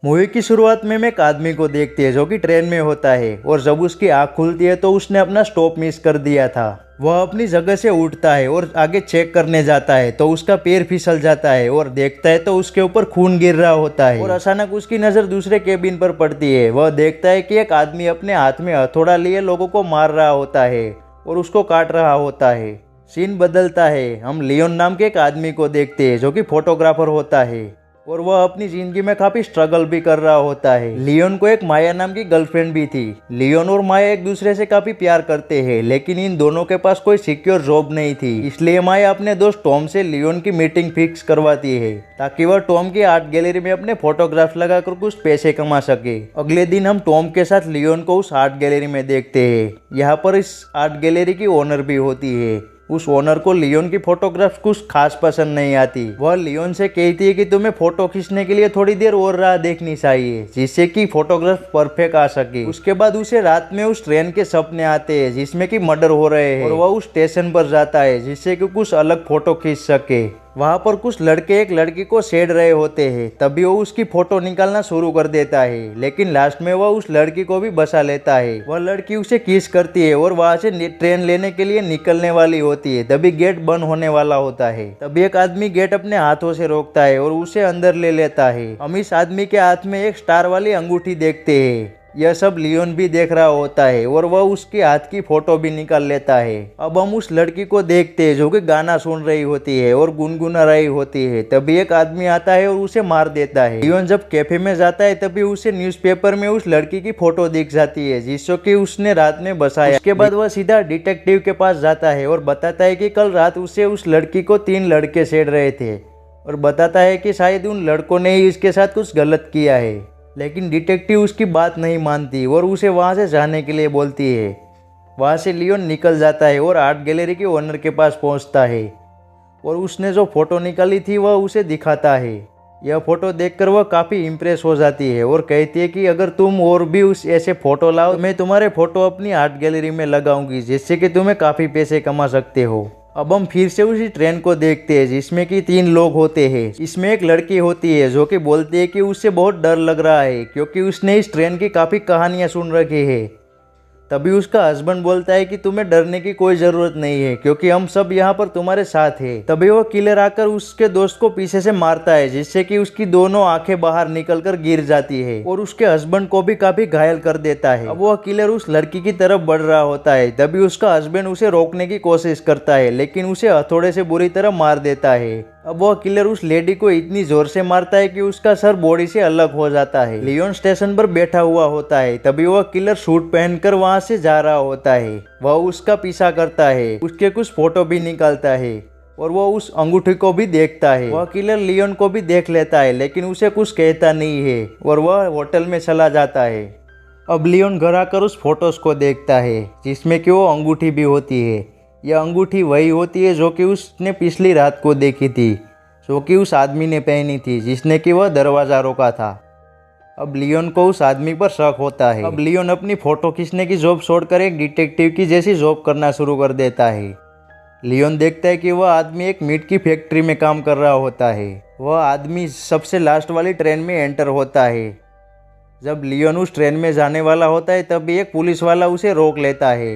Movie की शुरुआत में हम एक आदमी को देखते हैं जो कि ट्रेन में होता है और जब उसकी आंख खुलती है तो उसने अपना स्टॉप मिस कर दिया था। वह अपनी जगह से उठता है और आगे चेक करने जाता है तो उसका पैर फिसल जाता है और देखता है तो उसके ऊपर खून गिर रहा होता है और अचानक उसकी नज़र दूसरे केबिन पर पड़ती है। वह देखता है कि एक आदमी अपने हाथ में हथौड़ा लिए लोगों को मार रहा होता है और उसको काट रहा होता है। सीन बदलता है, हम लियोन नाम के एक आदमी को देखते हैं जो कि फोटोग्राफर होता है और वह अपनी जिंदगी में काफी स्ट्रगल भी कर रहा होता है। लियोन को एक माया नाम की गर्लफ्रेंड भी थी। लियोन और माया एक दूसरे से काफी प्यार करते हैं लेकिन इन दोनों के पास कोई सिक्योर जॉब नहीं थी, इसलिए माया अपने दोस्त टॉम से लियोन की मीटिंग फिक्स करवाती है ताकि वह टॉम की आर्ट गैलरी में अपने फोटोग्राफ लगाकर कुछ पैसे कमा सके। अगले दिन हम टॉम के साथ लियोन को उस आर्ट गैलरी में देखते हैं। यहाँ पर इस आर्ट गैलरी की ओनर भी होती है। उस ओनर को लियोन की फोटोग्राफ कुछ खास पसंद नहीं आती। वह लियोन से कहती है कि तुम्हें फोटो खींचने के लिए थोड़ी देर और राह देखनी चाहिए जिससे कि फोटोग्राफ परफेक्ट आ सके। उसके बाद उसे रात में उस ट्रेन के सपने आते हैं जिसमें कि मर्डर हो रहे हैं और वह उस स्टेशन पर जाता है जिससे कि कुछ अलग फोटो खींच सके। वहाँ पर कुछ लड़के एक लड़की को छेड़ रहे होते हैं, तभी वो उसकी फोटो निकालना शुरू कर देता है लेकिन लास्ट में वह उस लड़की को भी बचा लेता है। वह लड़की उसे किस करती है और वहाँ से ट्रेन लेने के लिए निकलने वाली होती है, तभी गेट बंद होने वाला होता है। तभी एक आदमी गेट अपने हाथों से रोकता है और उसे अंदर ले लेता है। हम इस आदमी के हाथ में एक स्टार वाली अंगूठी देखते हैं। यह सब लियोन भी देख रहा होता है और वह उसके हाथ की फोटो भी निकाल लेता है। अब हम उस लड़की को देखते हैं जो कि गाना सुन रही होती है और गुनगुना रही होती है। तभी एक आदमी आता है और उसे मार देता है। लियोन जब कैफे में जाता है तभी उसे न्यूज़पेपर में उस लड़की की फोटो दिख जाती है जिसको कि उसने रात में बसाया। उसके बाद वह सीधा डिटेक्टिव के पास जाता है और बताता है कि कल रात उसे उस लड़की को 3 लड़के छेड़ रहे थे और बताता है कि शायद उन लड़कों ने ही इसके साथ कुछ गलत किया है। लेकिन डिटेक्टिव उसकी बात नहीं मानती और उसे वहाँ से जाने के लिए बोलती है। वहाँ से लियोन निकल जाता है और आर्ट गैलरी के ओनर के पास पहुँचता है और उसने जो फ़ोटो निकाली थी वह उसे दिखाता है। यह फ़ोटो देखकर वह काफ़ी इम्प्रेस हो जाती है और कहती है कि अगर तुम और भी उस ऐसे फ़ोटो लाओ तो मैं तुम्हारे फ़ोटो अपनी आर्ट गैलरी में लगाऊंगी जिससे कि तुम्हें काफ़ी पैसे कमा सकते हो। अब हम फिर से उसी ट्रेन को देखते हैं जिसमें कि 3 लोग होते हैं। इसमें एक लड़की होती है जो कि बोलती है कि उससे बहुत डर लग रहा है क्योंकि उसने इस ट्रेन की काफ़ी कहानियां सुन रखी है। तभी उसका हस्बैंड बोलता है कि तुम्हें डरने की कोई ज़रूरत नहीं है क्योंकि हम सब यहाँ पर तुम्हारे साथ हैं। तभी वो किलर आकर उसके दोस्त को पीछे से मारता है जिससे कि उसकी दोनों आंखें बाहर निकलकर गिर जाती है और उसके हस्बैंड को भी काफी घायल कर देता है। अब वह किलर उस लड़की की तरफ बढ़ रहा होता है, तभी उसका हस्बैंड उसे रोकने की कोशिश करता है लेकिन उसे हथौड़े से बुरी तरह मार देता है। अब वह किलर उस लेडी को इतनी जोर से मारता है कि उसका सर बॉडी से अलग हो जाता है। लियोन स्टेशन पर बैठा हुआ होता है, तभी वह किलर सूट पहनकर वहां से जा रहा होता है। वह उसका पीछा करता है, उसके कुछ फोटो भी निकालता है और वह उस अंगूठी को भी देखता है। वह किलर लियोन को भी देख लेता है लेकिन उसे कुछ कहता नहीं है और वह होटल में चला जाता है। अब लियोन घर आकर उस फोटोज को देखता है जिसमें कि वो अंगूठी भी होती है। यह अंगूठी वही होती है जो कि उसने पिछली रात को देखी थी, जो कि उस आदमी ने पहनी थी जिसने कि वह दरवाज़ा रोका था। अब लियोन को उस आदमी पर शक होता है। अब लियोन अपनी फ़ोटो खींचने की जॉब छोड़कर एक डिटेक्टिव की जैसी जॉब करना शुरू कर देता है। लियोन देखता है कि वह आदमी एक मीट की फैक्ट्री में काम कर रहा होता है। वह आदमी सबसे लास्ट वाली ट्रेन में एंटर होता है। जब लियोन उस ट्रेन में जाने वाला होता है तभी एक पुलिस वाला उसे रोक लेता है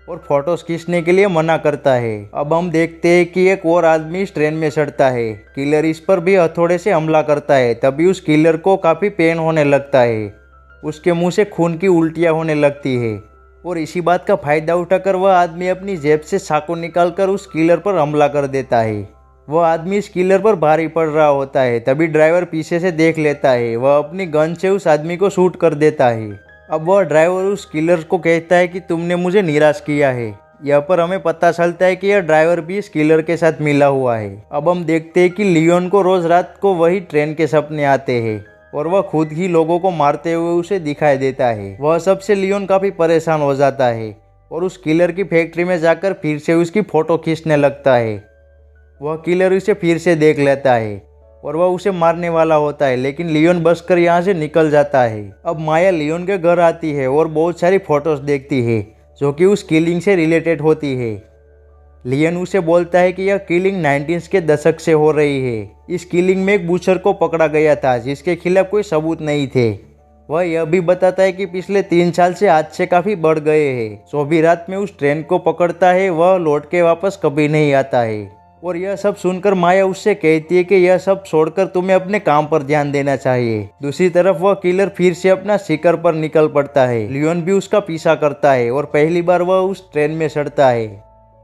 और फोटोज खींचने के लिए मना करता है। अब हम देखते हैं कि एक और आदमी इस ट्रेन में चढ़ता है। किलर इस पर भी हथौड़े से हमला करता है, तभी उस किलर को काफ़ी पेन होने लगता है। उसके मुंह से खून की उल्टियाँ होने लगती है और इसी बात का फायदा उठाकर वह आदमी अपनी जेब से चाकू निकालकर उस किलर पर हमला कर देता है। वह आदमी इस किलर पर भारी पड़ रहा होता है, तभी ड्राइवर पीछे से देख लेता है। वह अपनी गन से उस आदमी को शूट कर देता है। अब वह ड्राइवर उस किलर को कहता है कि तुमने मुझे निराश किया है। यहाँ पर हमें पता चलता है कि यह ड्राइवर भी इस किलर के साथ मिला हुआ है। अब हम देखते हैं कि लियोन को रोज रात को वही ट्रेन के सपने आते हैं और वह खुद ही लोगों को मारते हुए उसे दिखाई देता है। वह सबसे लियोन काफ़ी परेशान हो जाता है और उस किलर की फैक्ट्री में जाकर फिर से उसकी फ़ोटो खींचने लगता है। वह किलर उसे फिर से देख लेता है और वह उसे मारने वाला होता है लेकिन लियोन बचकर यहाँ से निकल जाता है। अब माया लियोन के घर आती है और बहुत सारी फोटोज देखती है जो कि उस किलिंग से रिलेटेड होती है। लियन उसे बोलता है कि यह किलिंग 19 के दशक से हो रही है। इस किलिंग में एक बूचर को पकड़ा गया था जिसके खिलाफ कोई सबूत नहीं थे। वह यह भी बताता है कि पिछले 3 साल से हादसे काफी बढ़ गए हैं। सोबी रात में उस ट्रेन को पकड़ता है, वह लौट के वापस कभी नहीं आता है। और यह सब सुनकर माया उससे कहती है कि यह सब छोड़कर तुम्हें अपने काम पर ध्यान देना चाहिए। दूसरी तरफ वह किलर फिर से अपना शिकार पर निकल पड़ता है। लियोन भी उसका पीछा करता है और पहली बार वह उस ट्रेन में चढ़ता है।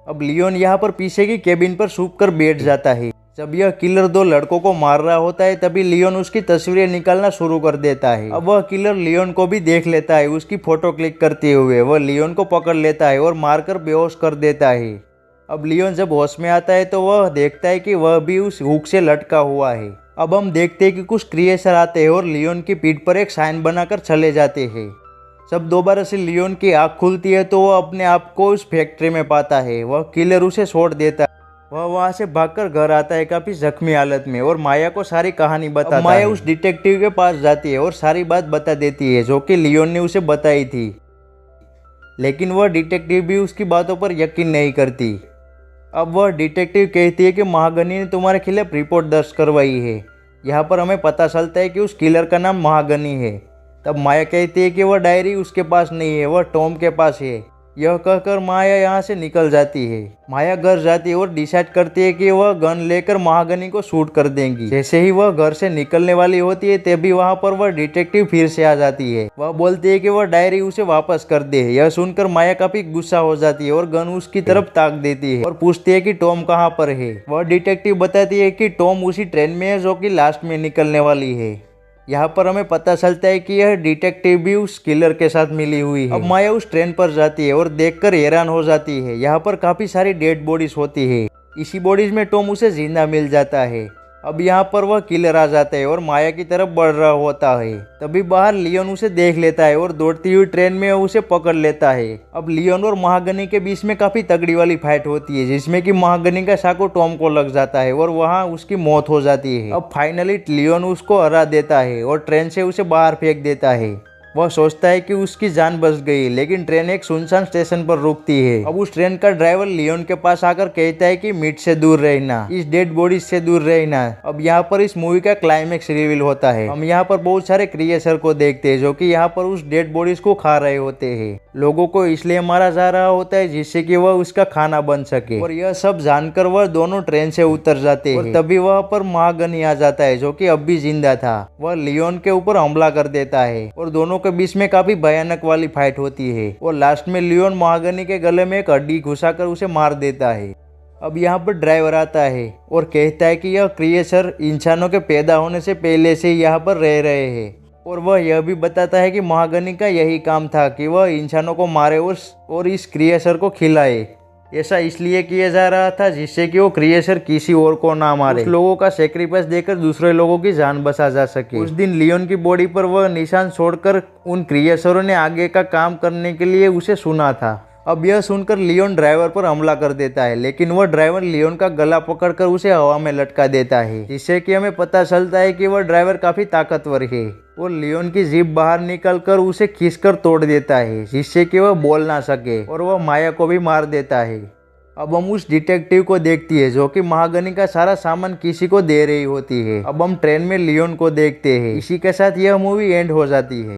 अब लियोन यहाँ पर पीछे की केबिन पर छुप कर बैठ जाता है। जब यह किलर 2 लड़कों को मार रहा होता है तभी लियोन उसकी तस्वीरें निकालना शुरू कर देता है। अब वह किलर लियोन को भी देख लेता है। उसकी फोटो क्लिक करते हुए वह लियोन को पकड़ लेता है और मारकर बेहोश कर देता है। अब लियोन जब होश में आता है तो वह देखता है कि वह भी उस हुक से लटका हुआ है। अब हम देखते हैं कि कुछ क्रिएचर आते हैं और लियोन की पीठ पर एक साइन बनाकर चले जाते हैं। जब दोबारा से लियोन की आँख खुलती है तो वह अपने आप को उस फैक्ट्री में पाता है। वह किलर उसे छोड़ देता है। वह वहाँ से भागकर घर आता है काफी जख्मी हालत में और माया को सारी कहानी बताता है। माया उस डिटेक्टिव के पास जाती है और सारी बात बता देती है जो कि लियोन ने उसे बताई थी, लेकिन वह डिटेक्टिव भी उसकी बातों पर यकीन नहीं करती। अब वह डिटेक्टिव कहती है कि महागनी ने तुम्हारे खिलाफ रिपोर्ट दर्ज करवाई है। यहाँ पर हमें पता चलता है कि उस किलर का नाम महागनी है। तब माया कहती है कि वह डायरी उसके पास नहीं है, वह टॉम के पास है। यह कहकर माया यहाँ से निकल जाती है। माया घर जाती है और डिसाइड करती है कि वह गन लेकर महागनी को शूट कर देंगी। जैसे ही वह घर से निकलने वाली होती है तभी वहाँ पर वह डिटेक्टिव फिर से आ जाती है। वह बोलती है कि वह डायरी उसे वापस कर दे। यह सुनकर माया काफी गुस्सा हो जाती है और गन उसकी तरफ ताक देती है और पूछती है कि टॉम कहाँ पर है। वह डिटेक्टिव बताती है कि टॉम उसी ट्रेन में है जो कि लास्ट में निकलने वाली है। यहाँ पर हमें पता चलता है कि यह डिटेक्टिव भी उस किलर के साथ मिली हुई है। अब माया उस ट्रेन पर जाती है और देखकर हैरान हो जाती है। यहाँ पर काफी सारी डेड बॉडीज होती है। इसी बॉडीज में टॉम उसे जिंदा मिल जाता है। अब यहाँ पर वह किलर आ जाता है और माया की तरफ बढ़ रहा होता है। तभी बाहर लियोन उसे देख लेता है और दौड़ती हुई ट्रेन में उसे पकड़ लेता है। अब लियोन और महागनी के बीच में काफी तगड़ी वाली फाइट होती है जिसमें कि महागनी का चाकू टॉम को लग जाता है और वहाँ उसकी मौत हो जाती है। अब फाइनली लियोन उसको हरा देता है और ट्रेन से उसे बाहर फेंक देता है। वह सोचता है कि उसकी जान बच गई, लेकिन ट्रेन एक सुनसान स्टेशन पर रुकती है। अब उस ट्रेन का ड्राइवर लियोन के पास आकर कहता है कि मीट से दूर रहना, इस डेड बॉडी से दूर रहना। अब यहाँ पर इस मूवी का क्लाइमेक्स रिवील होता है। हम यहाँ पर बहुत सारे क्रिएचर को देखते हैं जो कि यहाँ पर उस डेड बॉडीज को खा रहे होते हैं। लोगों को इसलिए मारा जा रहा होता है जिससे कि वह उसका खाना बन सके। और यह सब जानकर वह दोनों ट्रेन से उतर जाते हैं। तभी वह पर महागनी आ जाता है जो कि अब भी जिंदा था। वह लियोन के ऊपर हमला कर देता है और दोनों के बीच में काफी भयानक वाली फाइट होती है और लास्ट में लियोन महागनी के गले में एक हड्डी घुसाकर उसे मार देता है। अब यहाँ पर ड्राइवर आता है और कहता है कि यह क्रिएचर इंसानों के पैदा होने से पहले से यहाँ पर रह रहे हैं और वह यह भी बताता है कि महागनी का यही काम था कि वह इंसानों को मारे और इस क्रिएचर को खिलाए। ऐसा इसलिए किया जा रहा था जिससे कि वो क्रिएचर किसी और को ना मारे, उस लोगों का सेक्रीफाइस देकर दूसरे लोगों की जान बचा जा सके। उस दिन लियोन की बॉडी पर वह निशान छोड़कर उन क्रिएचरों ने आगे का काम करने के लिए उसे सुना था। अब यह सुनकर लियोन ड्राइवर पर हमला कर देता है, लेकिन वह ड्राइवर लियोन का गला पकड़कर उसे हवा में लटका देता है, जिससे कि हमें पता चलता है कि वह ड्राइवर काफी ताकतवर है और लियोन की जीभ बाहर निकलकर उसे खींचकर तोड़ देता है जिससे कि वह बोल ना सके और वह माया को भी मार देता है। अब हम उस डिटेक्टिव को देखती है जो कि महागनी का सारा सामान किसी को दे रही होती है। अब हम ट्रेन में लियोन को देखते हैं। इसी के साथ यह मूवी एंड हो जाती है।